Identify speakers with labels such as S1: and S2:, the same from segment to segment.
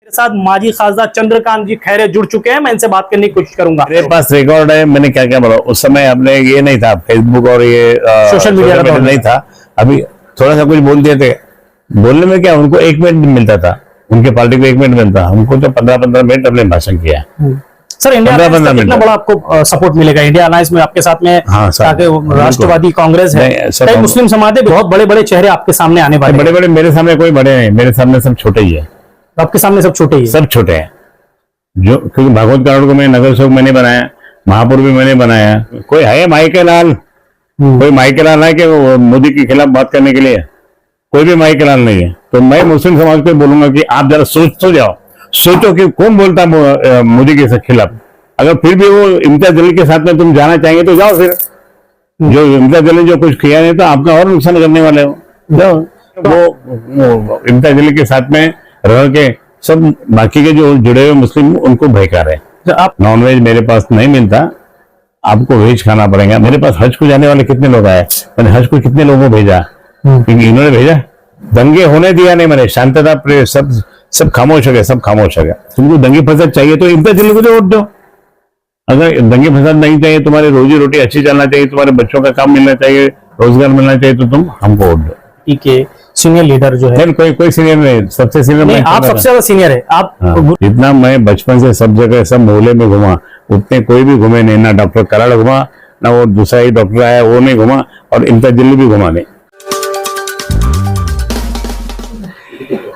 S1: मेरे साथ माजी खासदार चंद्रकांत जी खैरे जुड़ चुके हैं। मैं इनसे बात करने की कोशिश करूंगा।
S2: मेरे पास रिकॉर्ड है, मैंने क्या क्या बोला। उस समय हमने ये नहीं था, फेसबुक और ये
S1: सोशल मीडिया
S2: नहीं था। अभी थोड़ा सा कुछ बोल दिए थे। बोलने में क्या, उनको 1 मिनट मिलता था, उनके पार्टी को 1 मिनट मिलता, हमको तो 15-15 मिनट अपने भाषण किया।
S1: सर, इंडिया अलायंस का कितना बड़ा आपको सपोर्ट मिलेगा? इंडिया अलायंस में आपके साथ में राष्ट्रवादी कांग्रेस है, कई मुस्लिम समाज, बहुत बड़े बड़े चेहरे आपके सामने आने वाले।
S2: बड़े बड़े मेरे सामने कोई बड़े नहीं, मेरे सामने सब छोटे ही है।
S1: आपके सामने सब छोटे ही? सब
S2: छोटे हैं। जो क्योंकि भागवत करोड़ को मैं नगर सेवक मैंने बनाया, महापौर भी मैंने बनाया। कोई है माइके लाल? कोई माइके लाल है कि मोदी के खिलाफ बात करने के लिए? कोई भी माइके लाल नहीं है। तो मैं मुस्लिम समाज को बोलूंगा कि आप जरा सोच तो जाओ, सोचो कि कौन बोलता मोदी के खिलाफ। अगर फिर भी वो इम्तियाज जलील के साथ में तुम जाना चाहेंगे तो जाओ। फिर जो इम्तियाज जलील जो कुछ किया नहीं तो आपका और नुकसान करने वाले हो, जाओ। वो इम्तियाज जलील के साथ में रह के सब बाकी के जो जुड़े हुए मुस्लिम उनको भयका रहे।
S1: तो आप
S2: नॉन वेज मेरे पास नहीं मिलता, आपको वेज खाना पड़ेगा। मेरे पास हज को जाने वाले कितने लोग आए, मैंने हज को कितने लोगों को भेजा, क्योंकि इन्होंने भेजा। दंगे होने दिया नहीं मैंने, शांतता सब खामोश हो गया, सब खामोश हो गया। तुमको दंगे फसाद चाहिए तो इम्तियाज जलील को वोट दो। अगर दंगे फसाद नहीं चाहिए, तुम्हारी रोजी रोटी अच्छी चलना चाहिए, तुम्हारे बच्चों का काम मिलना चाहिए, रोजगार मिलना चाहिए, तो तुम हमको वोट दो।
S1: ठीक है। सीनियर लीडर जो है?
S2: कोई सीनियर नहीं, सबसे सीनियर
S1: नहीं, आप सबसे ज्यादा सीनियर है आप।
S2: जितना मैं बचपन से सब जगह सब मोहल्ले में घुमा, उतने कोई भी घूमे नहीं। ना डॉक्टर कराड़ घुमा, ना वो दूसरा ही डॉक्टर आया वो नहीं घुमा, और इम्तियाज जलील भी घुमा नहीं।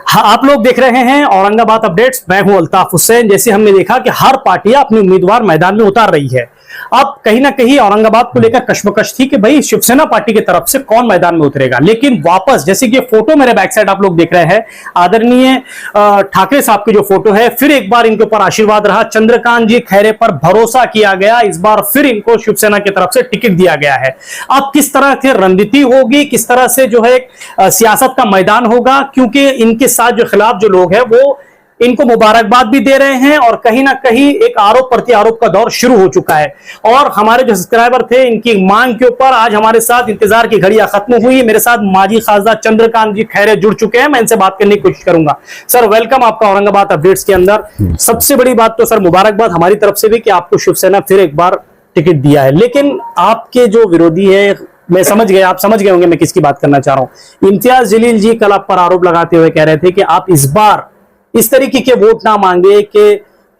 S1: हाँ, आप लोग देख रहे हैं औरंगाबाद अपडेट्स। मैं हूं अल्ताफ हुसैन। जैसे हमने देखा कि हर पार्टियां अपने उम्मीदवार मैदान में उतार रही है। अब कहीं ना कहीं औरंगाबाद को लेकर कश्मकश थी कि भाई शिवसेना पार्टी की तरफ से कौन मैदान में उतरेगा। लेकिन वापस, जैसे कि फोटो मेरे बैक साइड आप लोग देख रहे हैं, आदरणीय ठाकरे साहब की जो फोटो है, फिर एक बार इनके ऊपर आशीर्वाद रहा। चंद्रकांत जी खैरे पर भरोसा किया गया। इस बार फिर इनको शिवसेना की तरफ से टिकट दिया गया है। अब किस तरह की रणनीति होगी, किस तरह से जो है सियासत का मैदान होगा, क्योंकि इनके साथ जो खिलाफ जो लोग हैं वो इनको मुबारकबाद भी दे रहे हैं, और कहीं ना कहीं एक आरोप प्रत्यारोप का दौर शुरू हो चुका है। और हमारे जो सब्सक्राइबर थे, इनकी मांग के ऊपर आज हमारे साथ इंतजार की घड़ियां खत्म हुई। मेरे साथ माजी खासदार चंद्रकांत जी खैरे जुड़ चुके हैं। मैं इनसे बात करने की कोशिश करूंगा। सर, वेलकम आपका औरंगाबाद अपडेट्स के अंदर। सबसे बड़ी बात तो सर मुबारकबाद हमारी तरफ से भी कि आपको शिवसेना फिर एक बार टिकट दिया है। लेकिन आपके जो विरोधी है, मैं समझ गए, आप समझ गए होंगे मैं किसकी बात करना चाह रहा हूं। इम्तियाज जलील जी कल आप पर आरोप लगाते हुए कह रहे थे कि आप इस बार इस तरीके के वोट ना मांगे कि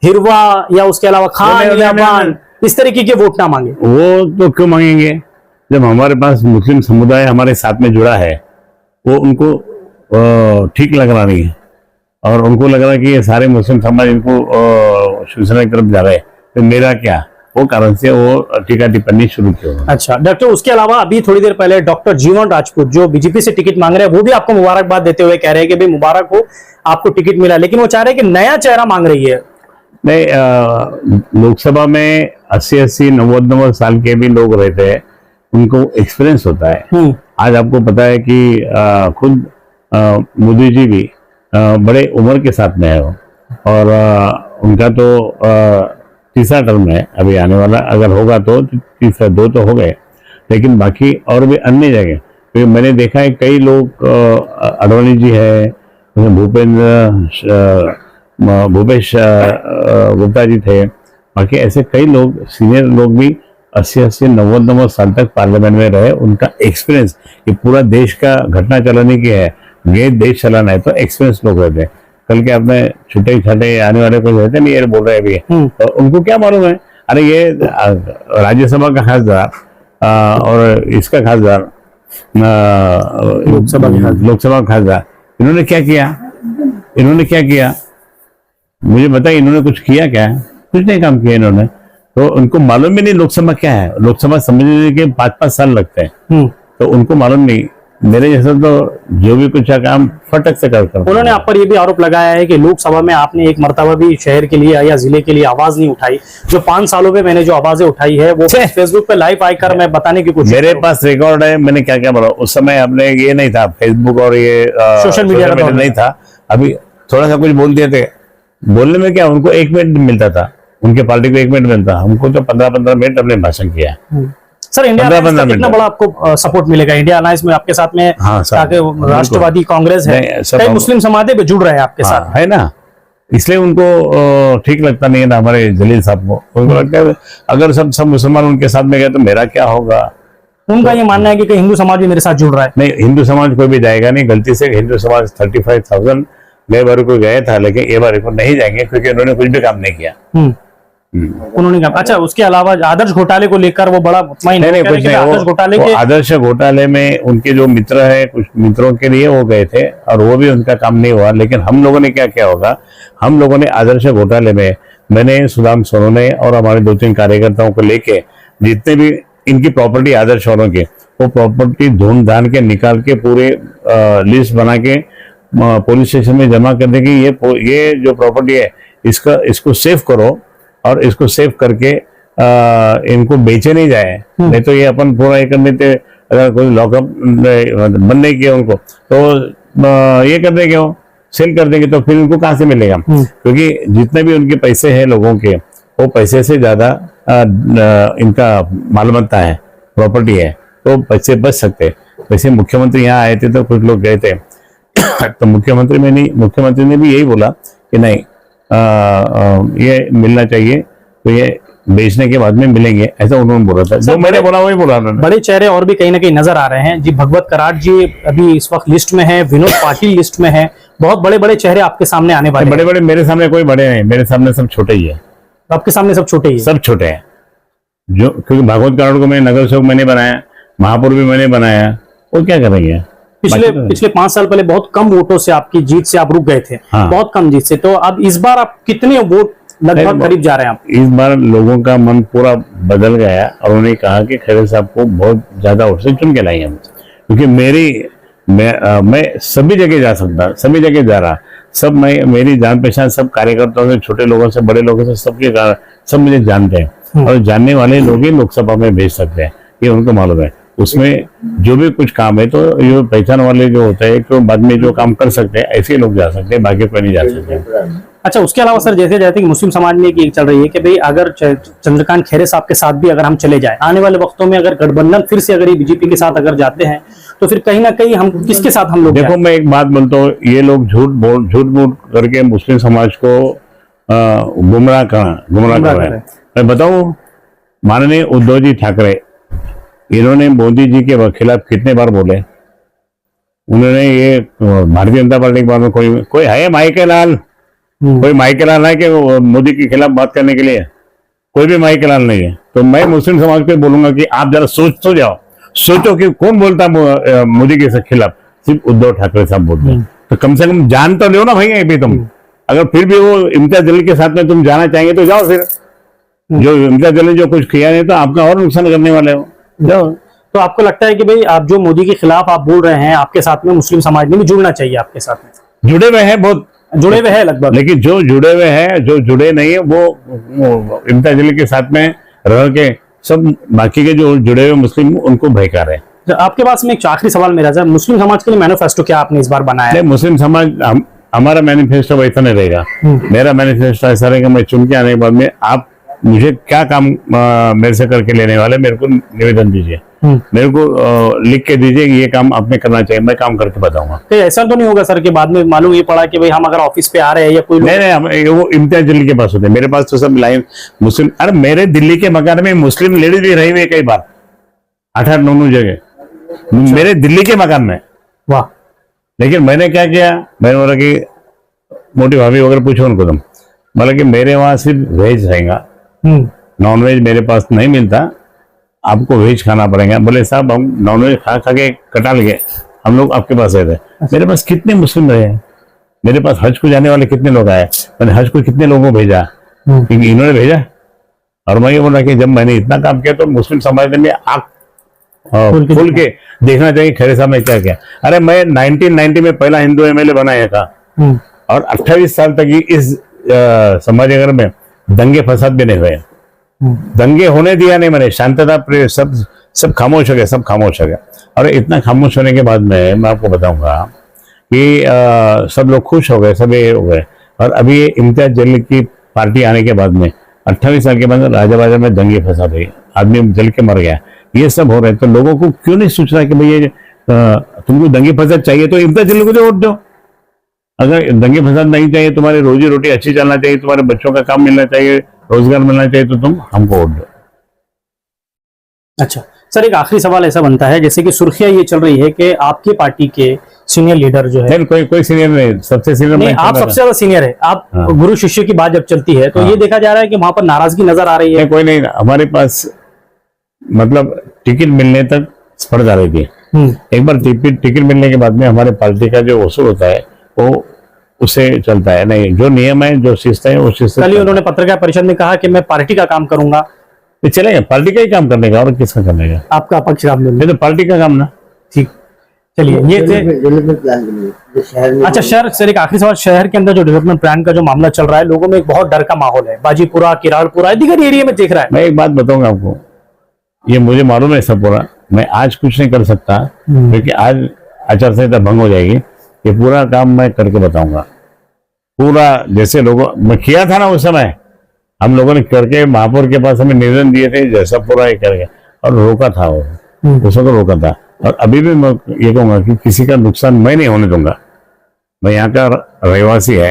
S1: हिरवा या उसके अलावा खान या बान, इस तरीके के वोट ना मांगे।
S2: वो तो क्यों मांगेंगे जब हमारे पास मुस्लिम समुदाय हमारे साथ में जुड़ा है। वो उनको ठीक लग रहा नहीं है, और उनको लग रहा है कि ये सारे मुस्लिम समाज इनको शिवसेना की तरफ जा रहे हैं, तो मेरा क्या, वो कारण से वो टीका टिप्पणी शुरू की।
S1: अच्छा डॉक्टर, उसके अलावा अभी थोड़ी देर पहले डॉक्टर जीवन राजपूत जो बीजेपी से टिकट मांग रहे हैं, वो भी आपको मुबारकबाद देते हुए कह रहे हैं कि भाई मुबारक हो, आपको टिकट मिला। लेकिन वो चाह रहे हैं कि नया चेहरा मांग रही है।
S2: नहीं, लोकसभा में 80-80, 90-90 साल के भी लोग रहते हैं, उनको एक्सपीरियंस होता है। आज आपको पता है कि खुद मोदी जी भी बड़े उम्र के साथ में है, और उनका तो तीसरा टर्म है अभी आने वाला। अगर होगा तो तीसरा, 2 तो हो गए, लेकिन बाकी और भी अन्य जगह तो मैंने देखा है कई लोग, अडवाणी जी है, भूपेश गुप्ता जी थे, बाकी ऐसे कई लोग सीनियर लोग भी 80-80, 90-90 साल तक पार्लियामेंट में रहे। उनका एक्सपीरियंस, ये पूरा देश का घटना चलाने की है, ये देश चलाना है, तो एक्सपीरियंस लोग रहते हैं। कल के अपने छोटे छाटे आने वाले को रहते नहीं, ये बोल रहे भी है, तो उनको क्या मालूम है। अरे ये राज्यसभा का खासदार और इसका खासदार, लोकसभा का खासदार, इन्होंने क्या किया मुझे बताइए। इन्होंने कुछ किया क्या? कुछ नहीं काम किया इन्होंने। तो उनको मालूम भी नहीं लोकसभा क्या है। लोकसभा समझने के 5-5 साल लगते हैं, तो उनको मालूम नहीं। मेरे जैसा तो जो भी कुछ काम फटक से करता हूं।
S1: उन्होंने आप पर यह भी आरोप लगाया है कि लोकसभा में आपने एक मर्तबा भी शहर के लिए या जिले के लिए आवाज नहीं उठाई। जो 5 सालों में मैंने जो आवाजें उठाई है वो फेसबुक पे लाइव आकर मैं बताने की कोशिश।
S2: मेरे पास रिकॉर्ड है, मैंने क्या क्या बोला। उस समय हमने ये नहीं था, फेसबुक और ये
S1: सोशल मीडिया
S2: नहीं था। अभी थोड़ा सा कुछ बोल दिए थे। बोलने में क्या, उनको 1 मिनट मिलता था, उनके पार्टी को 1 मिनट मिलता, हमको तो 15-15 मिनट अपने भाषण किया।
S1: सर, इंडिया अलायंस का कितना बड़ा आपको सपोर्ट मिलेगा? इंडिया अलायंस में आपके साथ में राष्ट्रवादी कांग्रेस है, कई मुस्लिम समाज जुड़ रहे हैं आपके साथ,
S2: है ना। इसलिए उनको ठीक लगता नहीं है ना हमारे जलील साहब को। उनको लगता है अगर सब मुसलमान उनके साथ में गए तो मेरा क्या होगा।
S1: उनका ये मानना है कि हिंदू समाज भी मेरे साथ जुड़ रहा है।
S2: नहीं, हिंदू समाज कोई भी जाएगा नहीं। गलती से हिंदू समाज 35,000 गए बार को गया था, लेकिन ये बार को नहीं जाएंगे क्योंकि उन्होंने कुछ भी काम नहीं किया।
S1: उन्होंने कहा। अच्छा, उसके अलावा आदर्श घोटाले को लेकर वो बड़ा मुतमईन
S2: नहीं, कुछ नहीं।
S1: आदर्श घोटाले के
S2: आदर्श घोटाले में उनके जो मित्र है, कुछ मित्रों के लिए वो गए थे और वो भी उनका काम नहीं हुआ। लेकिन हम लोगों ने क्या होगा, हम लोगों ने आदर्श घोटाले में मैंने, सुदाम सोनोने और हमारे 2-3 कार्यकर्ताओं को लेके जितने भी इनकी प्रॉपर्टी आदर्श वालों की, वो प्रॉपर्टी ढूंढ धान के निकाल के पूरे लिस्ट बना के पुलिस स्टेशन में जमा कर देंगे। ये जो प्रॉपर्टी है इसको सेव करो और इसको सेव करके इनको बेचे नहीं जाए। नहीं तो ये अपन पूरा ये कर देते, अगर कोई लॉकअप बंद नहीं किया उनको तो ये कर देंगे, वो सेल कर देंगे, तो फिर उनको कहाँ से मिलेगा। क्योंकि जितने भी उनके पैसे हैं लोगों के, वो पैसे से ज्यादा इनका मालमत्ता है, प्रॉपर्टी है, तो पैसे बच सकते। वैसे मुख्यमंत्री यहाँ आए थे तो कुछ लोग गए थे तो मुख्यमंत्री ने भी यही बोला कि नहीं, ये मिलना चाहिए, तो ये बेचने के बाद में मिलेंगे, ऐसा उन्होंने बोला था। जो मैंने बोला वही बोला उन्होंने।
S1: बड़े चेहरे और भी कहीं ना कहीं नजर आ रहे हैं जी। भगवत कराड़ जी अभी इस वक्त लिस्ट में है, विनोद पाटिल लिस्ट में है, बहुत बड़े बड़े चेहरे आपके सामने आने वाले।
S2: बड़े मेरे सामने कोई बड़े नहीं, मेरे सामने सब छोटे ही है।
S1: आपके सामने सब छोटे ही है?
S2: सब छोटे हैं। जो क्योंकि भागवत कराड़ को मैं नगर सेवक मैंने बनाया, महापौर भी मैंने बनाया, वो क्या करेंगे।
S1: पिछले 5 साल पहले बहुत कम वोटों से आपकी जीत से आप रुक गए थे।
S2: हाँ।
S1: बहुत कम जीत से। तो अब इस बार आप कितने वोट लगभग करीब जा रहे हैं आप?
S2: इस बार लोगों का मन पूरा बदल गया और उन्होंने कहा कि खैरे साहब को बहुत ज्यादा वोट से चुन के लाएंगे हम, क्योंकि मैं सभी जगह जा सकता, सभी जगह जा रहा, सब मेरी जान पहचान सब कार्यकर्ताओं से, छोटे लोगों से, बड़े लोगों से, सब मुझे जानते हैं और जानने वाले लोग ही लोकसभा में भेज सकते हैं, ये उनको मालूम है। उसमें जो भी कुछ काम है तो ये पहचान वाले जो होते हैं, तो बाद में जो काम कर सकते हैं ऐसे लोग जा सकते हैं, बाकी कोई नहीं जा सकते।
S1: अच्छा, उसके अलावा सर जैसे कि मुस्लिम समाज में एक चल रही है कि भाई अगर चंद्रकांत खैरे साहब के साथ भी अगर हम चले जाए, आने वाले वक्तों में अगर गठबंधन फिर से अगर ये बीजेपी के साथ अगर जाते हैं तो फिर कहीं ना कहीं हम किसके साथ हम लोग।
S2: देखो, मैं एक बात बोलता हूँ, ये लोग झूठ करके मुस्लिम समाज को गुमराह कर रहे हैं। मैं बताऊं, माननीय उद्धव जी ठाकरे, इन्होंने मोदी जी के खिलाफ कितने बार बोले। उन्होंने ये भारतीय जनता पार्टी के बारे में कोई है माइके लाल, कोई माइके लाल है कि मोदी के खिलाफ बात करने के लिए? कोई भी माइके लाल नहीं है। तो मैं मुस्लिम समाज को बोलूंगा कि आप जरा सोचो कि कौन बोलता मोदी के खिलाफ? सिर्फ उद्धव ठाकरे साहब बोलते हैं। तो कम से कम जान तो लो ना भाई अभी तुम। अगर फिर भी वो इम्तियाज जलील के साथ में तुम जाना चाहेंगे तो जाओ, फिर जो इम्तियाज जलील जो कुछ किया नहीं तो आपका और नुकसान करने वाले हो, जाओ।
S1: तो आपको लगता है कि भाई आप जो मोदी के खिलाफ आप बोल रहे हैं, आपके साथ में मुस्लिम समाज ने भी जुड़ना चाहिए आपके साथ में?
S2: जुड़े हुए हैं, बहुत
S1: जुड़े हुए हैं लगभग,
S2: लेकिन जो जुड़े हुए हैं, जो जुड़े नहीं है वो इम्तियाज जलील के साथ में रह के सब बाकी के जो जुड़े हुए मुस्लिम उनको भयका रहे हैं।
S1: तो आपके पास में एक आखिरी सवाल मेरा सर, मुस्लिम समाज के लिए मैनिफेस्टो क्या आपने इस बार बनाया है?
S2: मुस्लिम समाज, हमारा मैनिफेस्टो वैसा नहीं रहेगा। मेरा मैनिफेस्टो ऐसा रहेगा, मैं चुन के आने के बाद में आप मुझे क्या काम मेरे से करके लेने वाले, मेरे को निवेदन दीजिए, मेरे को लिख के दीजिए कि ये काम आपने करना चाहिए, मैं काम करके बताऊंगा।
S1: तो ऐसा तो नहीं होगा सर कि बाद में मालूम ये पड़ा कि भाई हम अगर ऑफिस पे आ रहे हैं या कोई
S2: नहीं, वो इम्तियाज जलील के पास होते हैं, मेरे पास तो सब लाइन मुस्लिम। अरे मेरे दिल्ली के मकान में मुस्लिम लेडीज भी रही हुई है कई बार, 8-9 जगह मेरे दिल्ली के मकान में।
S1: वाह।
S2: लेकिन मैंने क्या किया, मैंने बोला कि मोटी भाभी वगैरह पूछो उनको, तुम बोला कि मेरे वहां सिर्फ वेज रहेगा, नॉन वेज मेरे पास नहीं मिलता, आपको वेज खाना पड़ेगा। बोले साहब हम नॉन वेज खा के कटा लिए, हम लोग आपके पास आए थे। मेरे पास कितने मुस्लिम रहे, मेरे पास हज को जाने वाले कितने लोग आए, मैंने हज को कितने लोगों को भेजा, क्योंकि इन्होंने भेजा। और मैं ये बोला कि जब मैंने इतना काम किया तो मुस्लिम समाज ने आंख खोल के देखना चाहिए खैरे साहब ने क्या किया। अरे मैं 1990 में पहला हिंदू एमएलए बनाया था और 28 साल तक इस समाजनगर में दंगे फसाद भी नहीं हुए, दंगे होने दिया नहीं मैंने, शांतता प्रिय, सब खामोश हो गया, सब खामोश हो गया। और इतना खामोश होने के बाद में मैं आपको बताऊंगा कि सब लोग खुश हो गए, सब ये हो गए। और अभी ये इम्तियाज जलील की पार्टी आने के बाद में 28 साल के बाद राजा में दंगे फसाद हुई, आदमी जल के मर गया, ये सब हो रहे हैं। तो लोगों को क्यों नहीं सोच रहा कि भाई तुमको दंगे फसाद चाहिए तो इम्तियाज जलील को जो वोट दो। अगर दंगे फसाद नहीं चाहिए, तुम्हारी रोजी रोटी अच्छी चलना चाहिए, तुम्हारे बच्चों का काम मिलना चाहिए, रोजगार मिलना चाहिए, तो तुम हमको वोट दो।
S1: अच्छा सर, एक आखिरी सवाल ऐसा बनता है, जैसे कि सुर्खियां ये चल रही है कि आपकी पार्टी के सीनियर लीडर जो है,
S2: नहीं कोई सीनियर नहीं, सबसे सीनियर
S1: नहीं, आप सबसे ज्यादा सीनियर है, आप
S2: हाँ।
S1: गुरु शिष्य की बात जब चलती है तो
S2: हाँ।
S1: ये देखा जा रहा है कि वहां पर नाराजगी नजर आ रही है।
S2: कोई नहीं, हमारे पास मतलब टिकट मिलने तक स्पर्धा रहती है। एक बार टिकट मिलने के बाद में हमारे पार्टी का जो वसूल होता है वो उससे चलता है, नहीं जो नियम है, जो शिस्त है, वो शिस्त।
S1: कल ही उन्होंने पत्रकार परिषद में कहा कि मैं पार्टी का काम करूंगा।
S2: ये चलेगा, पार्टी का ही काम करने का, और किसका करने का?
S1: आपका पक्ष आप ले,
S2: तो पार्टी का काम ना।
S1: ठीक, चलिए ये थे। अच्छा शहर सर, एक आखिरी सवाल, शहर के अंदर जो डेवलपमेंट प्लान का जो मामला चल रहा है, लोगों में एक बहुत डर का माहौल है, बाजीपुरा, किराड़पुरा, दीगर एरिया में देख रहा है।
S2: मैं एक बात बताऊंगा आपको, ये मुझे मालूम है सब पूरा, मैं आज कुछ नहीं कर सकता क्योंकि आज आचार संहिता भंग हो जाएगी। ये पूरा काम मैं करके बताऊंगा, पूरा जैसे लोगों मैं किया था ना उस समय, हम लोगों ने करके महापौर के पास हमें निवेदन दिए थे, जैसा पूरा ये करके, और रोका था वो, उसको तो रोका था। और अभी भी मैं ये कहूंगा कि किसी का नुकसान मैं नहीं होने दूंगा। मैं यहाँ का रहवासी है,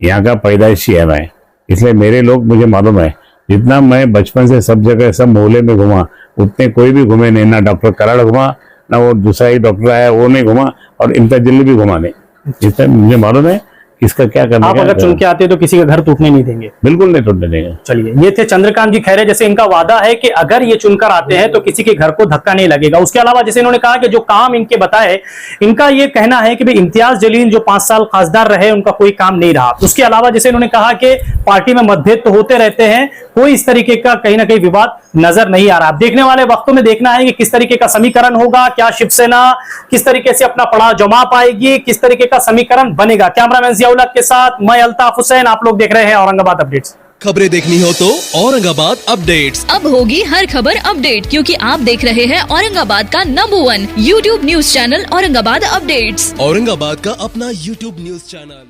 S2: यहाँ का पैदाइशी है मैं, इसलिए मेरे लोग, मुझे मालूम है, जितना मैं बचपन से सब जगह सब मोहल्ले में घुमा, उतने कोई भी घूमे नहीं, ना डॉक्टर कराड़ घुमा, ना वो दूसरा ही डॉक्टर आया वो नहीं घुमा, और इम्तियाज जलील भी घुमा नहीं। इसलिए मुझे मालूम है किसका क्या करना है।
S1: आप अगर चुन के आते तो किसी का घर टूटने नहीं देंगे?
S2: बिल्कुल नहीं टूटने देंगे।
S1: चलिए, ये थे चंद्रकांत जी खैरे। जैसे इनका वादा है कि अगर ये चुनकर आते हैं तो किसी के घर को धक्का नहीं लगेगा। उसके अलावा जैसे इन्होंने कहा कि जो काम इनके बताए, इनका ये कहना है कि भाई इम्तियाज जलील जो 5 साल खासदार रहे, उनका कोई काम नहीं रहा। उसके अलावा जैसे इन्होंने कहा कि पार्टी में मतभेद तो होते रहते हैं, कोई इस तरीके का कहीं ना कहीं विवाद नजर नहीं आ रहा। देखने वाले वक्तों में देखना है कि किस तरीके का समीकरण होगा, क्या शिवसेना किस तरीके से अपना पड़ाव जमा पाएगी, किस तरीके का समीकरण बनेगा। कैमरामैन जियाउल हक के साथ मैं अल्ताफ हुसैन, आप लोग देख रहे हैं औरंगाबाद अपडेट्स।
S3: खबरें देखनी हो तो औरंगाबाद अपडेट्स।
S4: अब होगी हर खबर अपडेट, क्योंकि आप देख रहे हैं औरंगाबाद का number 1 YouTube news channel Aurangabad updates.
S3: Aurangabad का अपना YouTube न्यूज चैनल।